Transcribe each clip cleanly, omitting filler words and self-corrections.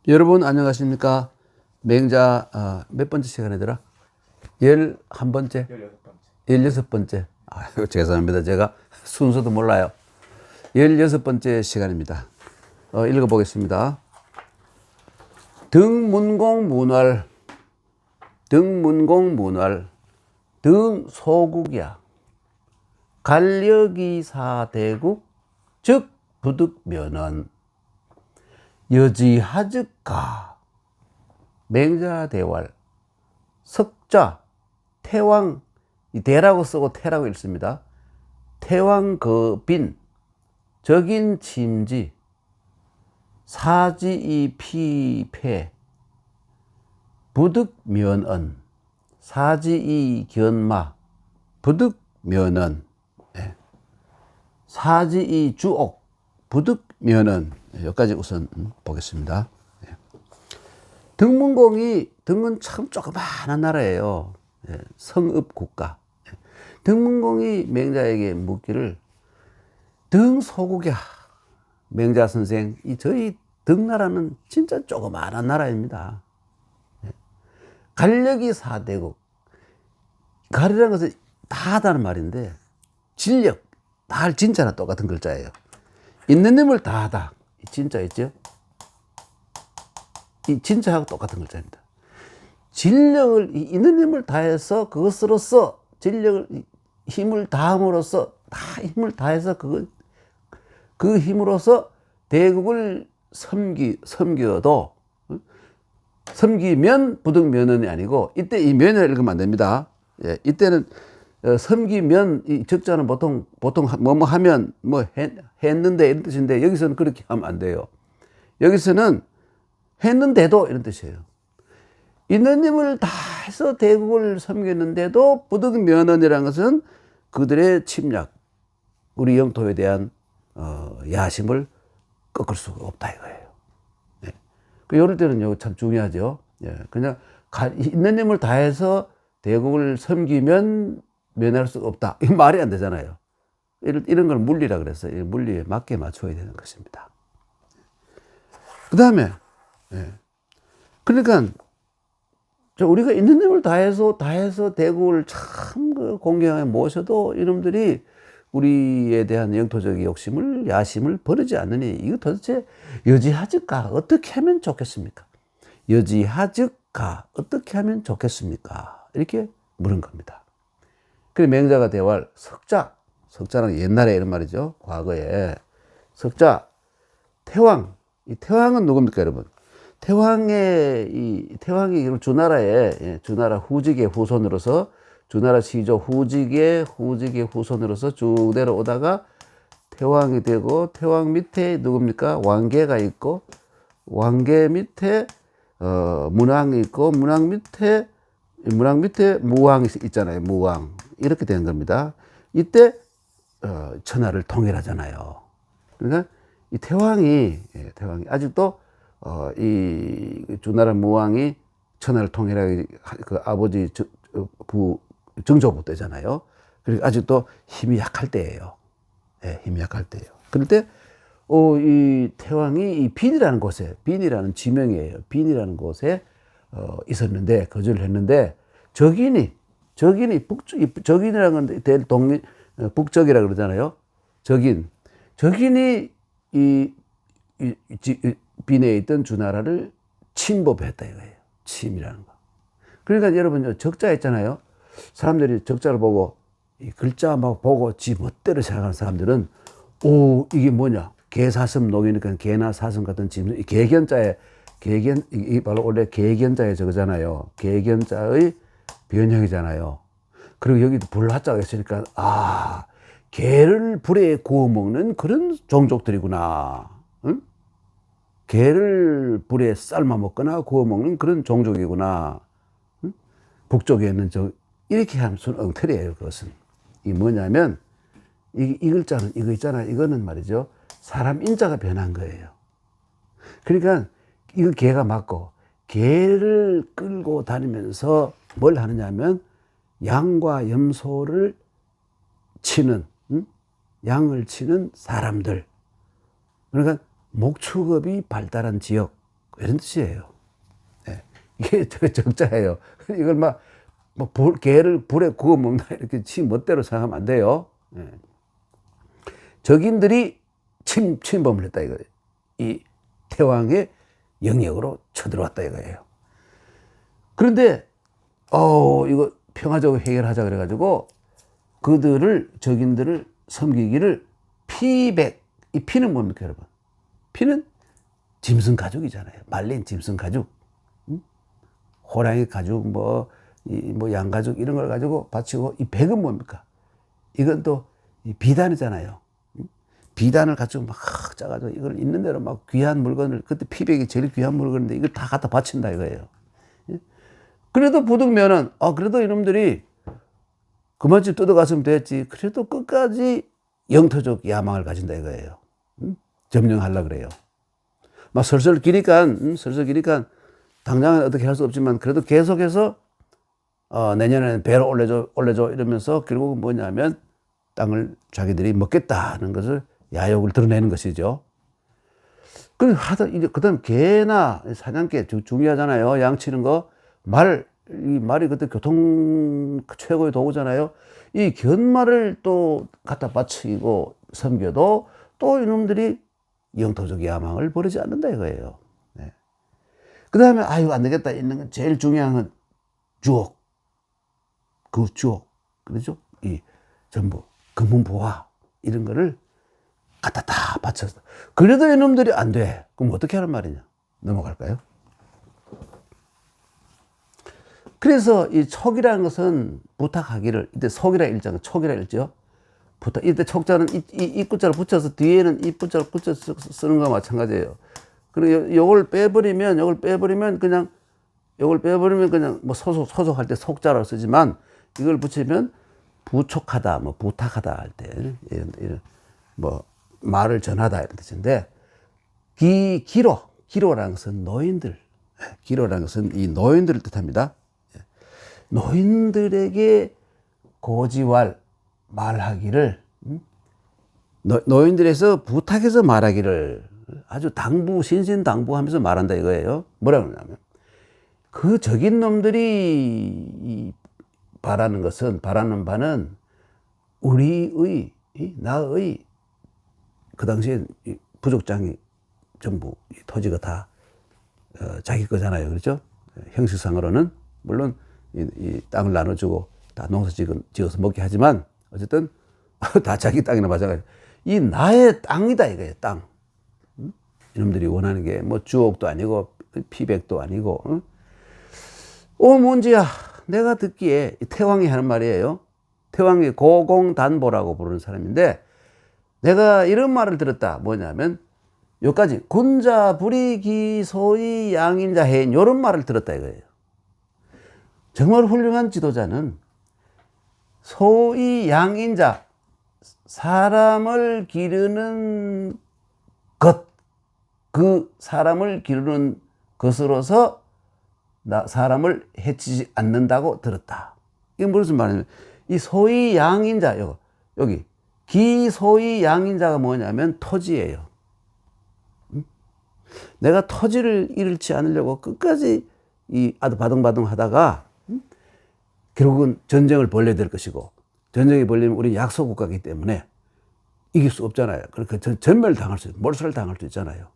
여러분 안녕하십니까? 맹자 몇 번째 시간이더라? 11번째? 16번째. 죄송합니다. 제가 순서도 몰라요. 16번째 시간입니다. 읽어보겠습니다. 등문공문활 등소국야 간력이사대국 즉 부득면언 여지하즉가 맹자대활 석자 태왕 이 대라고 쓰고 태라고 읽습니다. 태왕 거빈 적인 침지 사지이 피패 부득면언 사지이 견마 부득면언 사지이 주옥 부득면언 여기까지 우선 보겠습니다. 등문공이 등은 참 조그마한 나라예요. 성읍국가. 등문공이 맹자에게 묻기를 등소국이야. 맹자 선생, 저희 등나라는 진짜 조그마한 나라입니다. 간력이 사대국. 가리라는 것은 다 하다는 말인데 진력, 다 할 진짜나 똑같은 글자예요. 있는 힘을 다하다. 진짜 있죠? 이 진짜하고 똑같은 글자입니다. 진력을 있는 힘을 다해서 그것으로서 진력을 힘을 다함으로써 다 힘을 다해서 그 힘으로서 대국을 섬겨도 섬기면 부득면언이 아니고 이때 이 면을 읽으면 안 됩니다. 이때는 섬기면 이 적자는 보통 뭐뭐 하면 뭐 했는데 이런 뜻인데 여기서는 그렇게 하면 안 돼요. 여기서는 했는데도 이런 뜻이에요. 있는 힘을 다해서 대국을 섬겼는데도 부득면언이라는 것은 그들의 침략, 우리 영토에 대한 야심을 꺾을 수가 없다 이거예요. 이럴 때는 참 중요하죠. 그냥 있는 힘을 다해서 대국을 섬기면 면할 수가 없다. 이 말이 안 되잖아요. 이런 걸 물리라 그랬어요. 물리에 맞게 맞춰야 되는 것입니다. 그 다음에 그러니까 우리가 있는 힘을 다해서 대국을 참 공경하게 모셔도 이놈들이 우리에 대한 영토적 욕심을 야심을 버리지 않느니 이거 도대체 여지하즉가 어떻게 하면 좋겠습니까? 여지하즉가 어떻게 하면 좋겠습니까? 이렇게 물은 겁니다. 그래서 맹자가 대활 석자는 옛날에 이런 말이죠. 과거에 석자 태왕 이 태왕은 누굽니까 여러분? 태왕이 주나라 후직의 후손으로서 주나라 시조 후직의 후손으로서 쭉 내려오다가 태왕이 되고 태왕 밑에 누굽니까? 왕계가 있고 왕계 밑에 문왕이 있고 문왕 밑에 무왕이 있잖아요. 무왕 이렇게 되는 겁니다. 이때 천하를 통일하잖아요. 그러니까 이 태왕이 아직도 이 주나라 무왕이 천하를 통일하기 그 아버지 정조부 때잖아요. 그리고 아직도 힘이 약할 때예요. 힘이 약할 때예요. 그럴 때 이 태왕이 이 빈이라는 지명이에요. 빈이라는 곳에 있었는데 거주를 했는데 적인이라는 건 북적이라고 그러잖아요. 적인이 이 빈에 있던 주나라를 침범했다 이거예요. 침이라는 거. 그러니까 여러분 적자 있잖아요. 사람들이 적자를 보고 이 글자 막 보고 지 멋대로 생각하는 사람들은 이게 뭐냐 개사슴 녹이니까 개나 사슴 같은 짐 개견자에 이게 바로 원래 개견자에 저거잖아요. 개견자의 변형이잖아요. 그리고 여기도 불화자가 있으니까 개를 불에 구워 먹는 그런 종족들이구나. 응? 개를 불에 삶아 먹거나 구워 먹는 그런 종족이구나. 응? 북쪽에는 이렇게 하면 엉터리예요. 그것은 이 뭐냐면 이 글자는 이거 있잖아요. 이거는 말이죠. 사람 인자가 변한 거예요. 그러니까 이거 개가 맞고 개를 끌고 다니면서 뭘 하느냐면 양과 염소를 치는 양을 치는 사람들. 그러니까 목축업이 발달한 지역 이런 뜻이에요. 예. 이게 적자예요. 이걸 개를 불에 구워 먹는다 이렇게 지 멋대로 생각하면 안 돼요. 예. 적인들이 침범을 했다 이거예요. 이 태왕의 영역으로 쳐들어왔다 이거예요. 그런데 이거 평화적으로 해결하자 그래가지고 적인들을 섬기기를 피백. 이 피는 뭡니까 여러분? 피는 짐승 가죽이잖아요. 말린 짐승 가죽, 호랑이 가죽, 양 가죽 이런 걸 가지고 바치고, 이 백은 뭡니까? 이건 또 비단이잖아요. 비단을 가지고 막 짜가지고 이걸 있는 대로 막 귀한 물건을, 그때 피백이 제일 귀한 물건인데 이걸 다 갖다 바친다 이거예요. 그래도 부득면은 그래도 이놈들이 그만큼 뜯어갔으면 됐지. 그래도 끝까지 영토적 야망을 가진다 이거예요. 점령하려고 그래요. 막 설설 기니까 당장은 어떻게 할 수 없지만 그래도 계속해서 내년에는 배로 올려줘 이러면서 결국은 뭐냐면 땅을 자기들이 먹겠다는 것을 야욕을 드러내는 것이죠. 그 다음 개나 사냥개 중요하잖아요. 양치는 거. 말이 그때 교통 최고의 도구잖아요. 이 견말을 또 갖다 바치고 섬겨도 또 이놈들이 영토적 야망을 버리지 않는다 이거예요. 네. 그 다음에 안 되겠다 있는 건 제일 중요한 건 주옥. 그 주옥. 그렇죠? 이 전부 금은보화 이런 거를 갖다 다 바쳤어. 그래도 이놈들이 안 돼. 그럼 어떻게 하는 말이냐? 넘어갈까요? 그래서 이 촉이라는 것은 부탁하기를, 이때 속이라 일자는 촉이라 일죠. 이때 촉자는 이 구자를 붙여서 뒤에는 이 구자를 붙여서 쓰는 거와 마찬가지예요. 그리고 요걸 빼버리면 그냥 뭐 소속할 때 속자라고 쓰지만, 이걸 붙이면 부촉하다, 부탁하다 할 때, 이런 말을 전하다 이런 뜻인데, 기로라는 것은 노인들, 기로라는 것은 이 노인들을 뜻합니다. 노인들에게 고지왈 말하기를, 노인들에서 부탁해서 말하기를 아주 신신당부하면서 말한다 이거예요. 뭐라 그러냐면, 그 적인 놈들이 바라는 바는 우리의, 나의, 그 당시에 부족장이 전부 토지가 다 자기 거잖아요. 그렇죠? 형식상으로는 물론 이 땅을 나눠주고 다 농사 지어서 먹게 하지만 어쨌든 다 자기 땅이나 마찬가지. 이 나의 땅이다 이거예요. 땅. 이놈들이 원하는 게 주옥도 아니고 피백도 아니고. 문제야. 내가 듣기에 태왕이 하는 말이에요. 태왕이 고공단보라고 부르는 사람인데, 내가 이런 말을 들었다. 뭐냐면 여기까지 군자 불이기 소위 양인자 해인 이런 말을 들었다 이거예요. 정말 훌륭한 지도자는 소위 양인자, 사람을 기르는 것, 그 사람을 기르는 것으로서 사람을 해치지 않는다고 들었다. 이게 무슨 말이냐면, 이 소위 양인자, 여기 기소위 양인자가 뭐냐면 토지예요. 내가 토지를 잃지 않으려고 끝까지 아등바등 하다가 결국은 전쟁을 벌여야 될 것이고, 전쟁이 벌리면 우리 약소국가이기 때문에 이길 수 없잖아요. 그러니까 전멸 당할 수, 몰살 당할 수 있잖아요.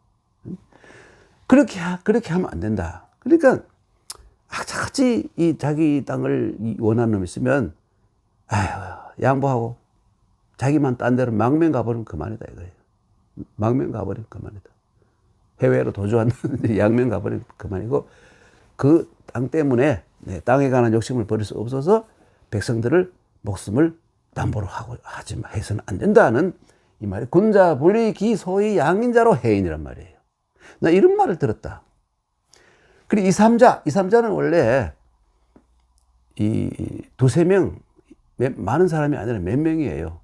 그렇게 하면 안 된다. 그러니까 악착같이 자기 땅을 원하는 놈이 있으면 양보하고 자기만 딴 데로 망명 가버리면 그만이다 이거예요. 망명 가버리면 그만이다. 해외로 도주하는데 양명 가버리면 그만이고, 그 땅 때문에 땅에 관한 욕심을 버릴 수 없어서 백성들을 목숨을 담보로 해서는 안 된다는 이 말이 군자 불리 기소위 양인자로 해인이란 말이에요. 나 이런 말을 들었다. 그리고 이 삼자는 원래 이 두세 명, 많은 사람이 아니라 몇 명이에요.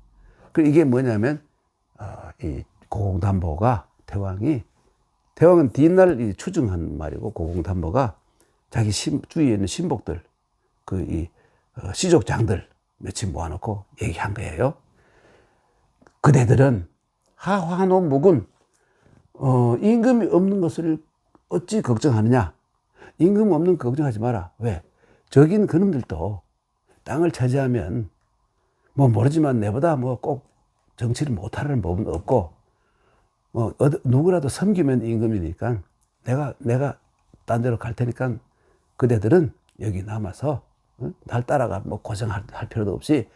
그리고 이게 뭐냐면 이 고공담보가 태왕은 뒷날 추증한 말이고, 고공담보가 자기 주위에 있는 신복들, 시족장들 며칠 모아놓고 얘기한 거예요. 그대들은 하화노 묵은 임금이 없는 것을 어찌 걱정하느냐? 임금 없는 거 걱정하지 마라. 왜? 적인 그놈들도 땅을 차지하면 뭐 모르지만 내보다 뭐 꼭 정치를 못하는 법은 없고 뭐 누구라도 섬기면 임금이니까 내가 딴 데로 갈 테니까 그대들은 여기 남아서 날 따라가 뭐 고생할 필요도 없이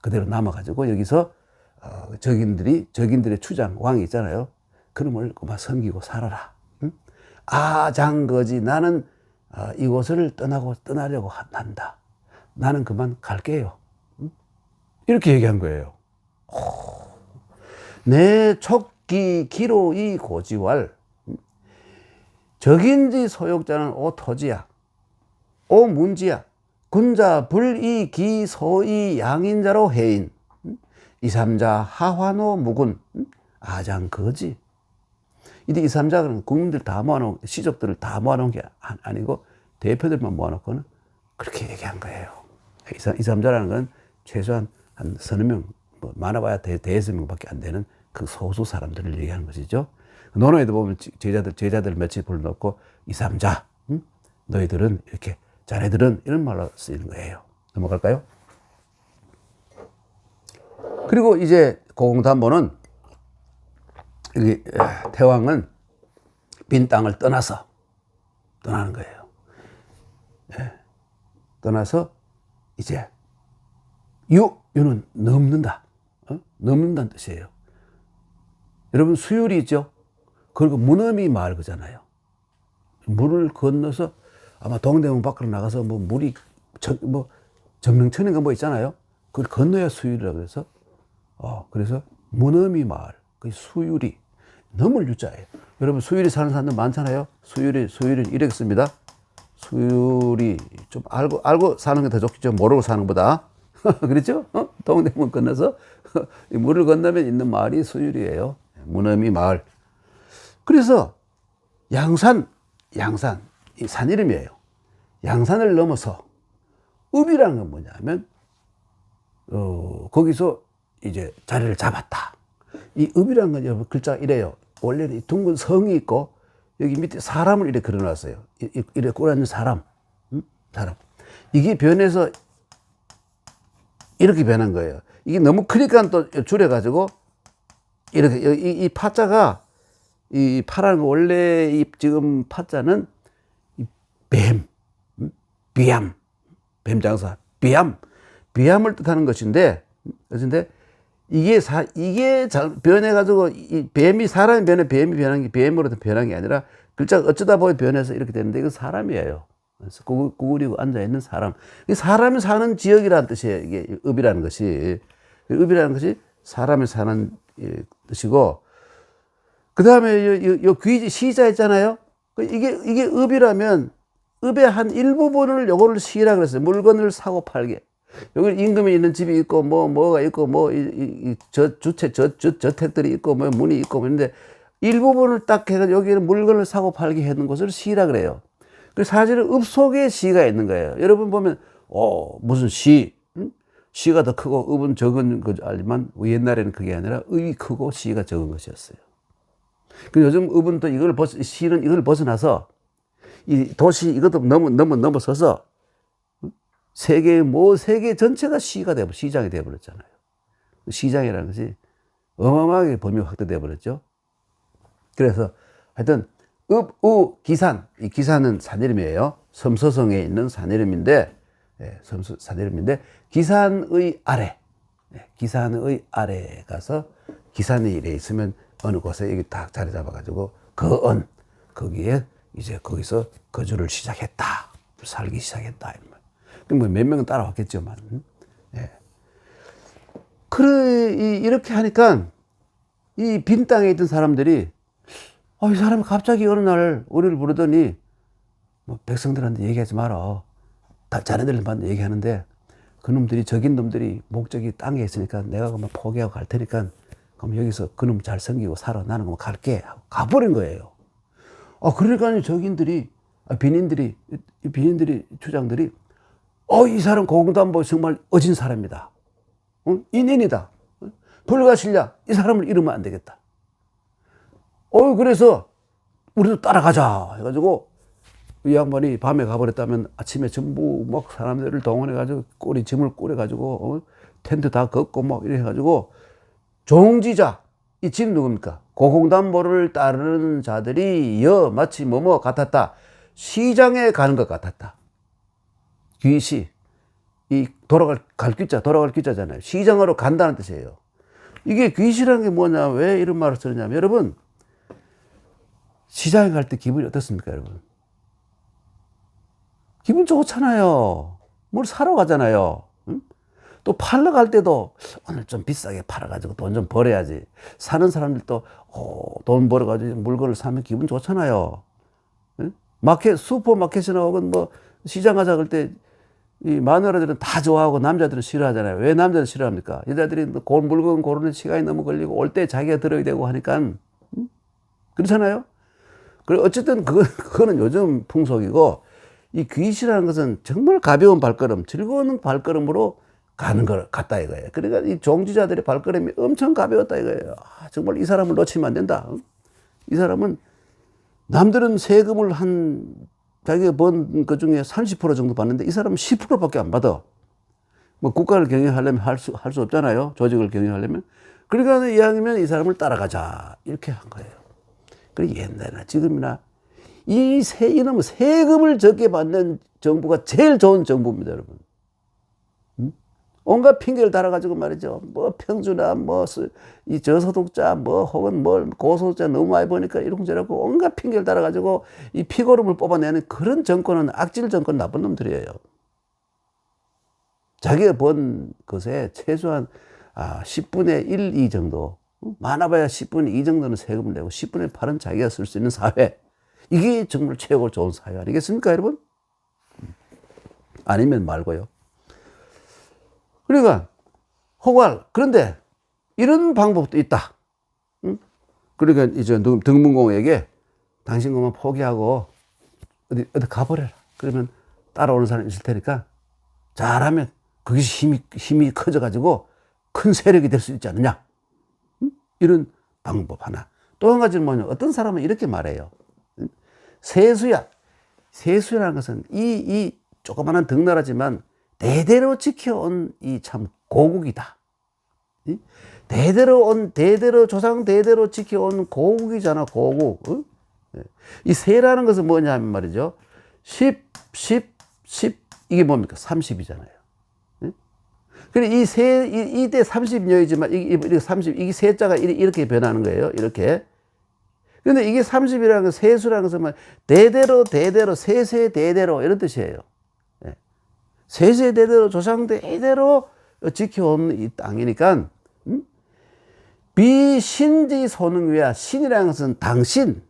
그대로 남아가지고 여기서 적인들의 추장 왕이 있잖아요. 그놈을 그만 섬기고 살아라. 아장거지 나는 이곳을 떠나려고 한다. 나는 그만 갈게요. 이렇게 얘기한 거예요. 내 촉기 기로이 고지왈 적인지 소욕자는 오 토지야 오 문지야 군자 불이 기소이 양인자로 해인 이삼자 하화노 무군 아장거지. 이제 이삼자는 국민들 다 모아놓은 시족들을 다 모아놓은 게 아니고 대표들만 모아놓고는 그렇게 얘기한 거예요. 이삼자라는 건 최소한 한 서너 명, 뭐 많아봐야 대여섯 명밖에 안 되는 그 소수 사람들을 얘기하는 것이죠. 논어에도 보면 제자들 며칠 불러놓고 이삼자, 너희들은 이렇게 자네들은 이런 말로 쓰이는 거예요. 넘어갈까요? 그리고 이제 고공담보는 여기 태왕은 빈 땅을 떠나는 거예요. 떠나서 이제 유는 넘는다. 넘는다는 뜻이에요. 여러분 수율이 있죠? 그리고 무너미 마을 거잖아요. 물을 건너서 아마 동대문 밖으로 나가서 뭐 물이 전명천인가 뭐 있잖아요. 그걸 건너야 수율이라고 해서 그래서 무너미 마을 그 수율이 넘을 유자예요. 여러분 수율이 사는 사람들 많잖아요. 수율이 이렇게 씁니다. 수율이 좀 알고 사는 게 더 좋겠죠. 모르고 사는 것보다. 그렇죠? 동대문 건너서 물을 건너면 있는 마을이 수율이에요. 무너미 마을. 그래서 양산 이 산 이름이에요. 양산을 넘어서 읍이라는 건 뭐냐면 거기서 이제 자리를 잡았다. 이 읍이라는 건 여러분 글자가 이래요. 원래는 둥근 성이 있고 여기 밑에 사람을 이렇게 그려놨어요. 이렇게 꼬라는 사람. 이게 변해서 이렇게 변한 거예요. 이게 너무 크니까 또 줄여가지고 이렇게 이 파자가 이 파라는 거 원래 이 지금 파자는 뱀, 비암, 뱀장사, 비암을 뜻하는 것인데 이게 변해가지고 이 뱀이 사람이 변해 뱀이 변한 게 뱀으로 변한 게 아니라 글자가 어쩌다 보니 변해서 이렇게 되는데 이건 사람이에요. 그래서 구부리고 앉아있는 사람. 사람이 사는 지역이라는 뜻이에요. 이게 읍이라는 것이. 읍이라는 것이 사람이 사는 뜻이고, 그 다음에 요 귀지 시자 있잖아요. 이게 읍이라면 읍의 한 일부분을 요거를 시라 그랬어요. 물건을 사고 팔게. 여기 임금이 있는 집이 있고, 뭐가 있고, 저택들이 있고, 뭐 문이 있고, 그런데 일부분을 딱 해서 여기는 물건을 사고 팔게 하는 곳을 시라 그래요. 그 사실은 읍 속에 시가 있는 거예요. 여러분 보면, 무슨 시가 더 크고 읍은 적은 거 알지만 옛날에는 그게 아니라 읍이 크고 시가 적은 것이었어요. 그 요즘 읍은 또 시는 이걸 벗어나서 이 도시 이것도 넘어서서 세계 전체가 시장이 되어버렸잖아요. 시장이라는 것이 어마어마하게 범위가 확대되어 버렸죠. 그래서 하여튼 기산, 이 기산은 산 이름이에요. 섬서성에 있는 산 이름인데, 산 이름인데 기산의 아래 가서 기산이 이래 있으면 어느 곳에 여기 딱 자리 잡아가지고 거기에 이제 거기서 거주를 시작했다, 살기 시작했다. 뭐 몇 명은 따라왔겠지만, 이렇게 하니까 이 빈 땅에 있던 사람들이 이 사람이 갑자기 어느 날 우리를 부르더니 뭐 백성들한테 얘기하지 마라. 자네들만 얘기하는데 그놈들이 적인 놈들이 목적이 땅에 있으니까 내가 그만 포기하고 갈 테니까 그럼 여기서 그놈 잘 섬기고 살아. 나는 그만 갈게 하고 가버린 거예요. 그러니까 적인들이 비닌들이 추장들이 이 사람 고공담보 정말 어진 사람이다. 인인이다. 불가실냐. 이 사람을 잃으면 안 되겠다. 그래서 우리도 따라가자 해가지고 이 양반이 밤에 가버렸다면 아침에 전부 막 사람들을 동원해가지고 짐을 꾸려가지고 텐트 다 걷고 막 이래 해가지고 종지자, 이 지금 누굽니까? 고공담보를 따르는 자들이 마치 뭐뭐 같았다. 시장에 가는 것 같았다. 귀시, 이 돌아갈 귀자잖아요. 시장으로 간다는 뜻이에요. 이게 귀시라는 게 뭐냐, 왜 이런 말을 쓰느냐면, 여러분, 시장에 갈 때 기분이 어떻습니까, 여러분? 기분 좋잖아요. 뭘 사러 가잖아요. 응? 또 팔러 갈 때도 오늘 좀 비싸게 팔아가지고 돈 좀 벌어야지. 사는 사람들도 돈 벌어가지고 물건을 사면 기분 좋잖아요. 응? 슈퍼마켓이나 혹은 뭐 시장 가자 그럴 때 이 마누라들은 다 좋아하고 남자들은 싫어하잖아요. 왜 남자들은 싫어합니까? 여자들이 물건 고르는 시간이 너무 걸리고 올 때 자기가 들어야 되고 하니까 응? 그렇잖아요. 그리고 어쨌든 그거는 요즘 풍속이고, 이 귀시라는 것은 정말 가벼운 발걸음, 즐거운 발걸음으로 가는 걸 같다 이거예요. 그러니까 이 종지자들의 발걸음이 엄청 가벼웠다 이거예요. 정말 이 사람을 놓치면 안 된다. 이 사람은 남들은 세금을 자기가 번 그 중에 30% 정도 받는데 이 사람은 10%밖에 안 받아. 뭐 국가를 경영하려면 할 수 없잖아요. 조직을 경영하려면. 그러니까 이왕이면 이 사람을 따라가자 이렇게 한 거예요. 그리고 옛날이나 지금이나 이놈의 세금을 적게 받는 정부가 제일 좋은 정부입니다, 여러분. 온갖 핑계를 달아가지고 말이죠. 뭐 평주나 이 저소득자 혹은 고소득자 너무 많이 버니까 이런저러고 온갖 핑계를 달아가지고 이 피고름을 뽑아내는 그런 정권은 악질 정권, 나쁜 놈들이에요. 자기가 번 것에 최소한 10분의 1, 2 정도, 많아봐야 10분의 2 정도는 세금을 내고 10분의 8은 자기가 쓸 수 있는 사회. 이게 정말 최고 좋은 사회 아니겠습니까, 여러분? 아니면 말고요. 그러니까 호갈, 그런데 이런 방법도 있다. 응? 그러니까 이제 등문공에게 당신 것만 포기하고 어디 가버려라. 그러면 따라오는 사람이 있을 테니까 잘하면 그것이 힘이 커져가지고 큰 세력이 될 수 있지 않느냐. 응? 이런 방법 하나. 또 한 가지는 뭐냐, 어떤 사람은 이렇게 말해요. 응? 세수야라는 것은 이 조그마한 등나라지만 대대로 지켜온 이 참 고국이다. 조상 대대로 지켜온 고국이잖아, 고국. 이 세라는 것은 뭐냐면 말이죠. 10, 이게 뭡니까? 30이잖아요. 그래, 이때 30녀이지만, 이게 30, 이게 세자가 이렇게 변하는 거예요. 이렇게. 근데 이게 30이라는 건 세수라는 것은 대대로, 세대대로 이런 뜻이에요. 세대대로 조상 대대로 지켜온 이 땅이니까, 비신지소능위야. 신이라는 것은 당신.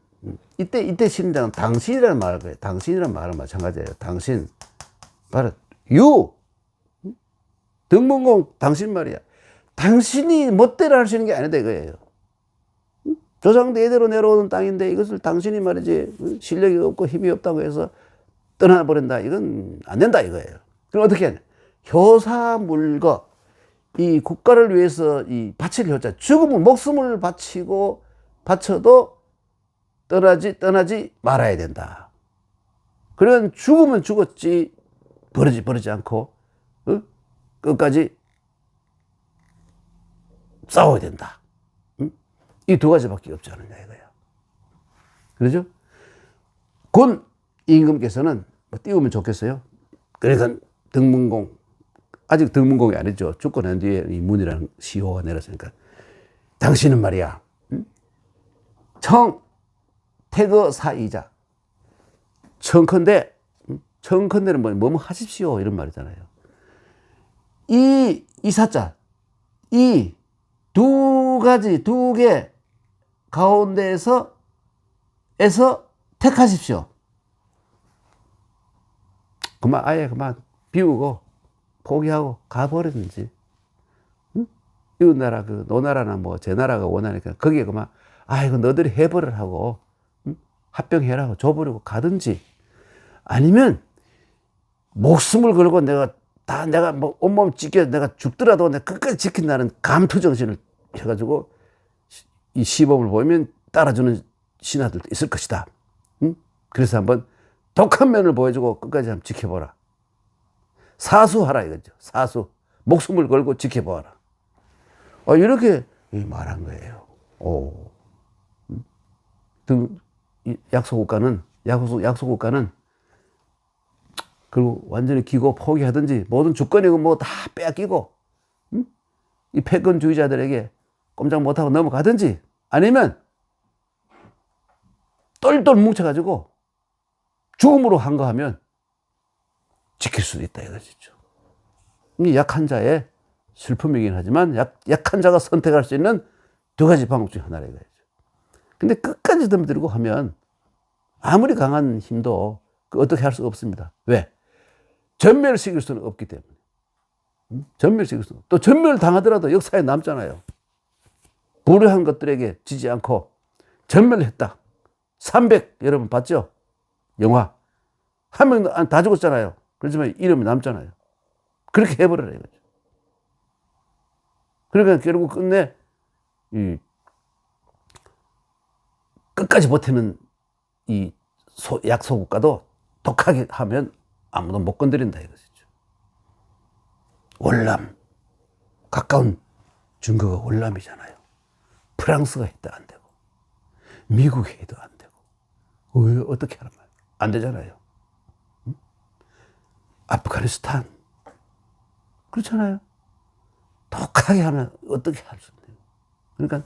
이때 신이라는 당신이라는 말을 거예요. 당신이라는 말은 마찬가지예요. 당신. 바로 등문공 당신 말이야. 당신이 멋대로 할 수 있는 게 아니다 이거예요. 조상 대대로 내려오는 땅인데 이것을 당신이 말이지 실력이 없고 힘이 없다고 해서 떠나버린다. 이건 안 된다 이거예요. 그럼 어떻게 하냐. 효사물거, 이 국가를 위해서 이 바칠 효자, 목숨을 바쳐도 떠나지 말아야 된다. 그런 죽으면 죽었지 버리지 않고 끝까지 싸워야 된다. 이 두 가지밖에 없지 않느냐 이거야. 그렇죠? 군 임금께서는 띄우면 좋겠어요. 그러니까 등문공, 아직 등문공이 아니죠. 죽고 난 뒤에 이 문이라는 시호가 내렸으니까. 당신은 말이야, 태거사이자. 청컨대는 뭐뭐 하십시오 이런 말이잖아요. 이 사자, 이 두 개 가운데에서 택하십시오. 아예 그만 비우고 포기하고 가버리든지. 응? 이웃나라 노나라나 제 나라가 원하니까 거기에 그만 이거 너들이 해버려 하고 합병해라 하고 줘버리고 가든지, 아니면 목숨을 걸고 내가 온몸 찢겨 내가 죽더라도 내가 끝까지 지킨다는 감투 정신을 해가지고 이 시범을 보이면 따라주는 신하들도 있을 것이다. 응? 그래서 한번 독한 면을 보여주고 끝까지 한번 지켜보라. 사수하라 이거죠. 사수. 목숨을 걸고 지켜보아라. 이렇게 말한 거예요. 오. 약소국가는 그리고 완전히 기고 포기하든지 모든 주권이고 뭐 다 빼앗기고 이 패권주의자들에게 꼼짝 못하고 넘어가든지 아니면 똘똘 뭉쳐가지고 죽음으로 한거하면 지킬 수도 있다 이거죠. 이 약한 자의 슬픔이긴 하지만 약한 자가 선택할 수 있는 두 가지 방법 중 하나라 이거죠. 근데 끝까지 덤비들고 하면 아무리 강한 힘도 어떻게 할 수 없습니다. 왜? 전멸시킬 수는 없기 때문에. 전멸시킬 수는. 또 전멸 당하더라도 역사에 남잖아요. 불의한 것들에게 지지 않고 전멸했다. 300 여러분 봤죠? 영화. 한 명 다 죽었잖아요. 그렇지만 이름이 남잖아요. 그렇게 해버려라 이거죠. 그러니까 결국 끝내 끝까지 버티는 이 약소국가도 독하게 하면 아무도 못 건드린다 이거죠. 월남. 가까운 증거가 월남이잖아요. 프랑스가 해도 안 되고 미국이 해도 안 되고 왜 어떻게 하란 말이에요. 안 되잖아요. 응? 아프가니스탄 그렇잖아요. 독하게 하면 어떻게 할 수 있나요? 그러니까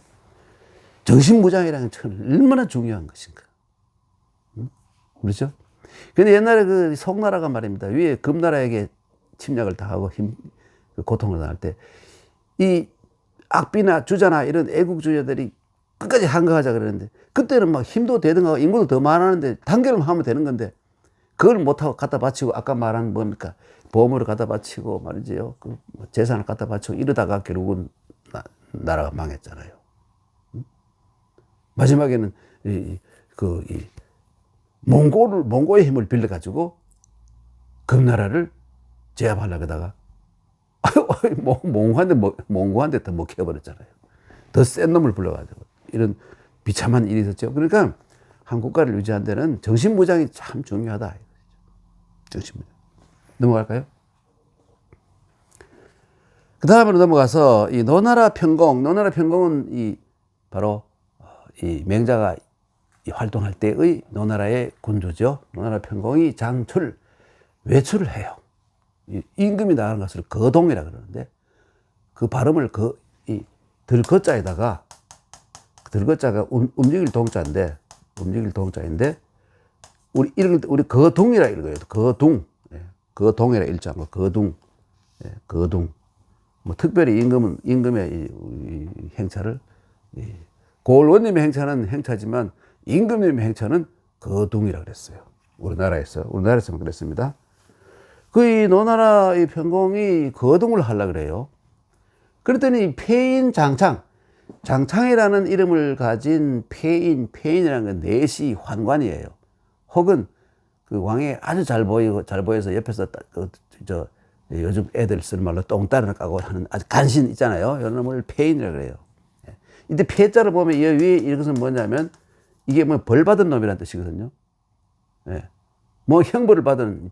정신무장이라는 건 얼마나 중요한 것인가. 응? 그렇죠? 근데 옛날에 그 송나라가 말입니다. 위에 금나라에게 침략을 당하고 고통을 당할 때 이 악비나 주자나 이런 애국주의자들이 끝까지 한거하자 그러는데 그때는 막 힘도 대등하고 인구도 더 많았는데 단결을 하면 되는 건데 그걸 못하고 갖다 바치고 아까 말한 뭡니까? 보험으로 갖다 바치고 말이지요. 그 재산을 갖다 바치고 이러다가 결국은 나라가 망했잖아요. 마지막에는 몽고의 힘을 빌려가지고 금나라를 제압하려고 하다가 몽고한테 더 먹혀버렸잖아요. 더 센 놈을 불러가지고 이런 비참한 일이 있었죠. 그러니까 한 국가를 유지하는 데는 정신무장이 참 중요하다. 정신무장. 넘어갈까요? 그 다음으로 넘어가서 이 노나라 편공은 바로 이 맹자가 활동할 때의 노나라의 군주죠. 노나라 편공이 외출을 해요. 임금이 나가는 것을 거동이라 그러는데 그 발음을 들거자에다가 들거자가 움직일 동자인데 우리 거둥이라 읽어요. 거둥이라 읽지 않고 거둥. 뭐 특별히 임금의 이 행차를 고을원님의 행차는 행차지만 임금님의 행차는 거둥이라 그랬어요. 우리나라에서만 그랬습니다. 이 노나라 이 편공이 거둥을 하려고 그래요. 그랬더니 장창이라는 이름을 가진 폐인이라는 건 내시 환관이에요. 혹은 그 왕이 아주 잘 보여서 옆에서 요즘 애들 쓰는 말로 똥따를 까고 하는 아주 간신 있잖아요. 이런 놈을 폐인이라고 그래요. 이때 폐자를 보면 이 위에 이것은 뭐냐면 이게 뭐 벌 받은 놈이라는 뜻이거든요. 뭐 형벌을 받은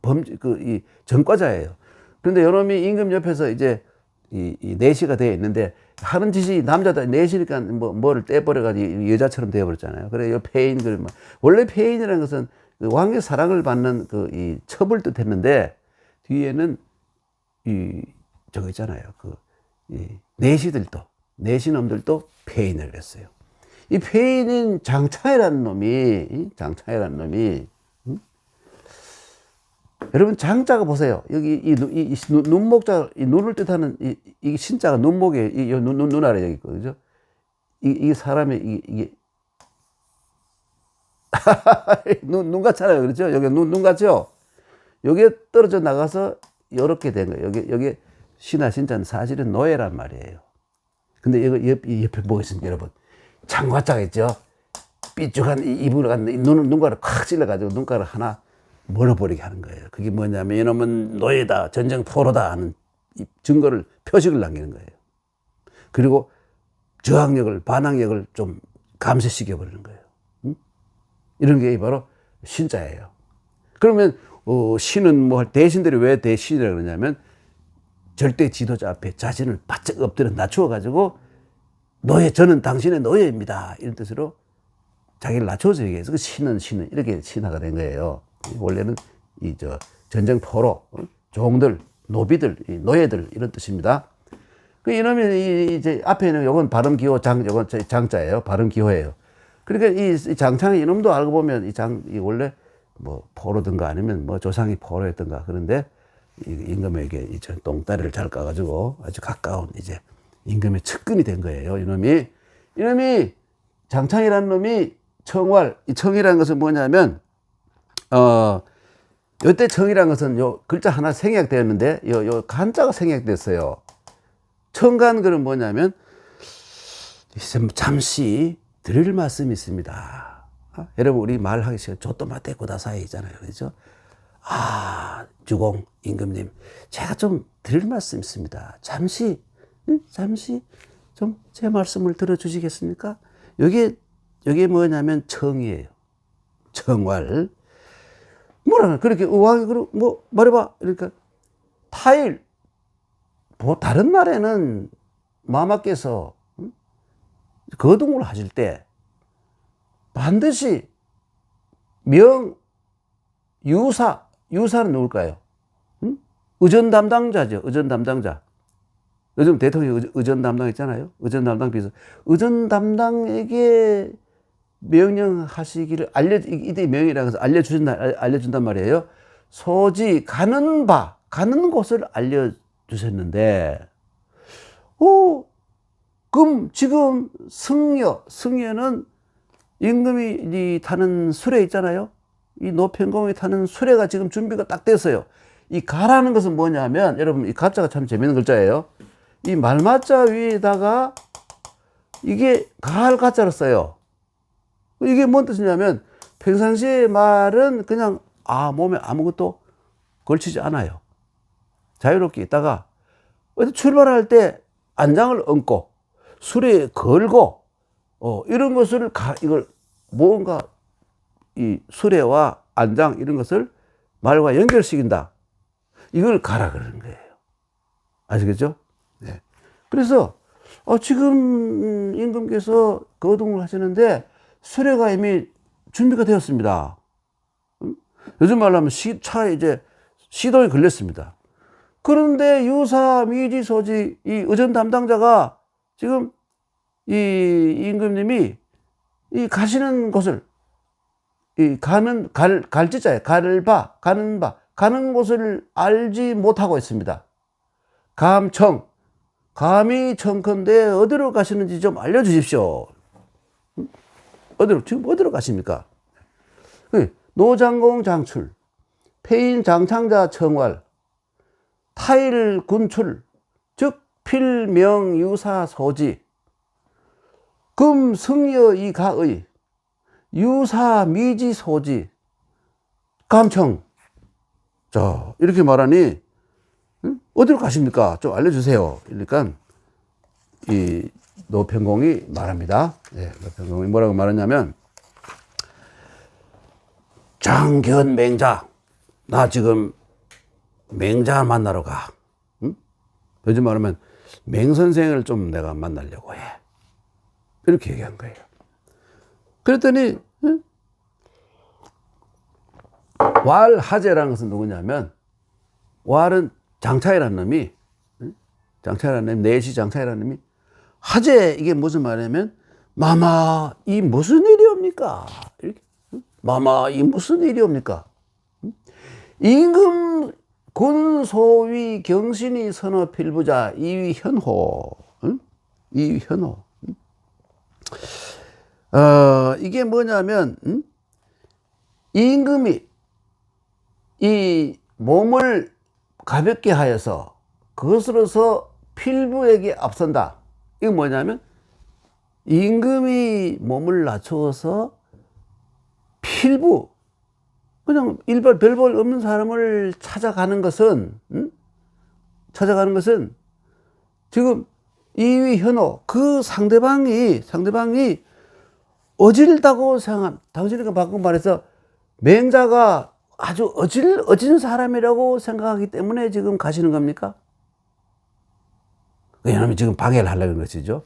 이 전과자예요. 그런데 이놈이 임금 옆에서 이제 이 내시가 되어 있는데 하는 짓이 남자다 내시니까 뭐를 떼버려가지고 여자처럼 되어버렸잖아요. 그래 요 폐인 원래 폐인이라는 것은 그 왕의 사랑을 받는 이 첩을 뜻했는데 뒤에는 저거 있잖아요. 이 내시놈들도 폐인을 했어요. 이 폐인인 장창이라는 놈이 여러분 장자가 보세요. 여기 이 눈목자 이 눈을 뜻하는 이 신자가 눈목에 이 눈 아래 여기 있고 그죠? 이 사람의 이게 눈 같잖아요. 그렇죠? 여기 눈 같죠? 여기에 떨어져 나가서 이렇게 된 거예요. 여기 신하 신자는 사실은 노예란 말이에요. 근데 이거 옆에 뭐가 있습니까, 여러분? 장과자가 있죠? 삐죽한 이불을 갖는 눈가를 콱 찔러가지고 눈가를 하나 멀어버리게 하는 거예요. 그게 뭐냐면 이놈은 노예다, 전쟁 포로다 하는 증거를, 표식을 남기는 거예요. 그리고 저항력을, 반항력을 좀 감소시켜버리는 거예요. 응? 이런 게 바로 신자예요. 그러면 신은 뭐 대신들이 왜 대신이라고 그러냐면 절대 지도자 앞에 자신을 바짝 엎드려 낮추어 가지고 저는 당신의 노예입니다. 이런 뜻으로 자기를 낮춰서 얘기해서 그 신은 이렇게 신화가 된 거예요. 원래는 전쟁 포로, 종들, 노비들, 노예들 이런 뜻입니다. 그 이놈이 이제 앞에 있는 요건 발음 기호 요건 장자예요. 발음 기호예요. 그러니까 이 장창이 이놈도 알고 보면 이 원래 뭐 포로든가 아니면 뭐 조상이 포로였던가 그런데 임금에게 이제 똥다리를 잘 까가지고 아주 가까운 이제 임금의 측근이 된 거예요. 이놈이 장창이라는 놈이 청왈, 이 청이라는 것은 뭐냐면 요때 청이라는 것은 요 글자 하나 생략되었는데 요 간자가 생략됐어요. 청간글은 뭐냐면 잠시 드릴 말씀이 있습니다. 여러분 우리 말하기 싫어 조또마 떼고다사이잖아요. 그렇죠? 주공 임금님 제가 좀 드릴 말씀이 있습니다. 잠시 좀 제 말씀을 들어주시겠습니까? 여기 뭐냐면 청이에요. 청왈. 뭐라나 그렇게 의왕이 뭐 말해봐. 그러니까 타일. 뭐 다른 날에는 마마께서 거동을 하실 때 반드시 유사는 누굴까요? 의전 담당자죠. 의전 담당자. 요즘 대통령이 의전 담당 있잖아요. 의전 담당 비서. 의전 담당에게 명령하시기를 이때 명이라고 해서 알려준단 말이에요. 소지, 가는 곳을 알려주셨는데, 그럼 지금 승려는 임금이 타는 수레 있잖아요. 이 노평공이 타는 수레가 지금 준비가 딱 됐어요. 이 가라는 것은 뭐냐면, 여러분, 이 가자가 참 재밌는 글자예요. 이 말마자 위에다가 이게 가할 가자를 써요. 이게 뭔 뜻이냐면 평상시에 말은 그냥 몸에 아무것도 걸치지 않아요. 자유롭게 있다가 출발할 때 안장을 얹고 수레에 걸고 이런 것을 이걸 뭔가 이 수레와 안장 이런 것을 말과 연결시킨다. 이걸 가라 그러는 거예요. 아시겠죠? 네. 그래서 지금 임금께서 거동을 하시는데 수레가 이미 준비가 되었습니다. 요즘 말로 하면 차에 이제 시동이 걸렸습니다. 그런데 유사, 미지, 소지, 이 의전 담당자가 지금 이 임금님이 이 가시는 곳을 갈지자에 가는 곳을 알지 못하고 있습니다. 감히 청컨대 어디로 가시는지 좀 알려주십시오. 지금 어디로 가십니까? 노장공 장출, 폐인 장창자 청왈, 타일 군출, 즉 필명 유사 소지, 금 승려 이가의, 유사 미지 소지, 감청. 자, 이렇게 말하니 어디로 가십니까? 좀 알려주세요. 그러니까 이 노평공이 말합니다. 네, 노평공이 뭐라고 말하냐면 장견 맹자, 나 지금 맹자 만나러 가. 요즘 말하면 맹선생을 좀 내가 만나려고 해. 이렇게 얘기한 거예요. 그랬더니 왈하제라는 것은 누구냐면 왈은 장차이라는 놈이 내시 장차이라는 놈이 하제 이게 무슨 말이냐면 마마 이 무슨 일이옵니까? 이렇게 마마 이 무슨 일이옵니까? 임금 군소위 경신이 선어 필부자 이휘현호 이휘현호 이게 뭐냐면 임금이 이 몸을 가볍게 하여서 그것으로서 필부에게 앞선다. 이거 뭐냐면 임금이 몸을 낮추어서 필부 그냥 별볼 없는 사람을 찾아가는 것은 지금 이휘현호 그 상대방이 어질다고 생각합니다. 당신이 바꾼 말해서 맹자가 아주 어진 사람이라고 생각하기 때문에 지금 가시는 겁니까? 왜냐하면 지금 방해를 하려는 것이죠.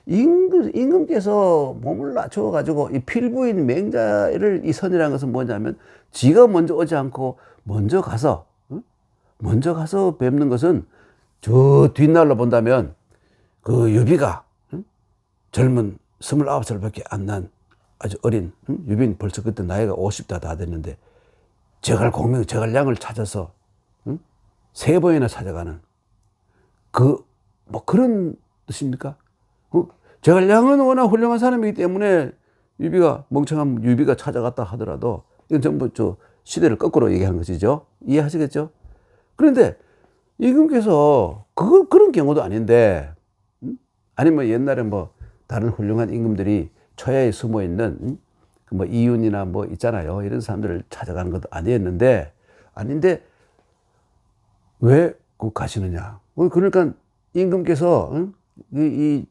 임금께서 몸을 낮춰가지고 이 필부인 맹자를 이 선이라는 것은 뭐냐면 지가 먼저 오지 않고 먼저 가서 뵙는 것은 저 뒷날로 본다면 그 유비가 젊은 29살밖에 안 난 아주 어린 유비는 벌써 그때 나이가 50다 다 됐는데 제갈량을 찾아서 3번이나 찾아가는 뭐 그런 뜻입니까? 제갈량은 워낙 훌륭한 사람이기 때문에 멍청한 유비가 찾아갔다 하더라도 이건 전부 저 시대를 거꾸로 얘기한 것이죠. 이해하시겠죠? 그런데 임금께서 그런 경우도 아닌데 아니면 옛날에 뭐 다른 훌륭한 임금들이 초야에 숨어 있는 뭐 이윤이나 뭐 있잖아요. 이런 사람들을 찾아가는 것도 아니었는데 아닌데 왜 가시느냐? 그러니까 임금께서 이